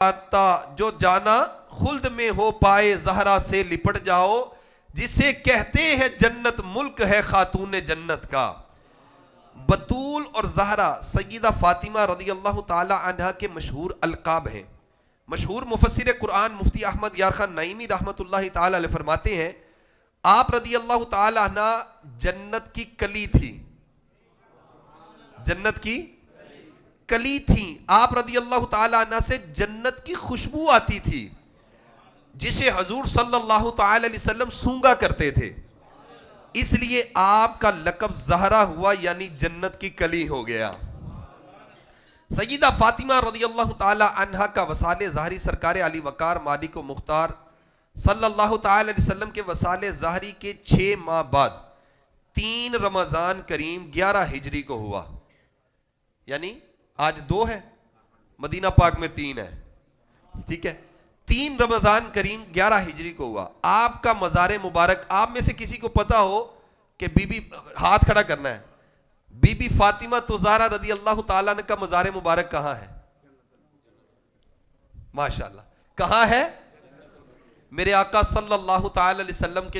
آتا جو جانا خلد میں ہو پائے زہرا سے لپٹ جاؤ، جسے کہتے ہیں جنت ملک ہے خاتون جنت کا۔ بطول اور زہرا سیدہ فاطمہ رضی اللہ تعالی عنہ کے مشہور القاب ہیں۔ مشہور مفسر قرآن مفتی احمد یار خان نعیمی رحمۃ اللہ تعالی علیہ فرماتے ہیں آپ رضی اللہ تعالی عنہ جنت کی کلی تھی، جنت کی کلی تھی۔ آپ رضی اللہ تعالی عنہ سے جنت کی خوشبو آتی تھی جسے حضور صلی اللہ تعالی علیہ وسلم سونگا کرتے تھے، اس لیے آپ کا لقب زہرا ہوا، یعنی جنت کی کلی ہو گیا۔ سیدہ فاطمہ رضی اللہ تعالی عنہ کا وصال ظاہری سرکار علی وقار مالک و مختار صلی اللہ تعالی علیہ وسلم کے وصال ظاہری کے 6 ماہ بعد 3 رمضان کریم 11 ہجری کو ہوا، یعنی آج 2 ہے، مدینہ پاک میں 3 ہے، ٹھیک ہے۔ 3 رمضان کریم 11 ہجری کو ہوا۔ آپ کا مزار مبارک، آپ میں سے کسی کو پتا ہو کہ بی بی ہاتھ کھڑا کرنا ہے، بی بی فاطمہ زہرا رضی اللہ تعالیٰ عنہ کا مزار مبارک کہاں ہے؟ ماشاءاللہ کہاں ہے؟ میرے آقا صلی اللہ تعالی علیہ وسلم کے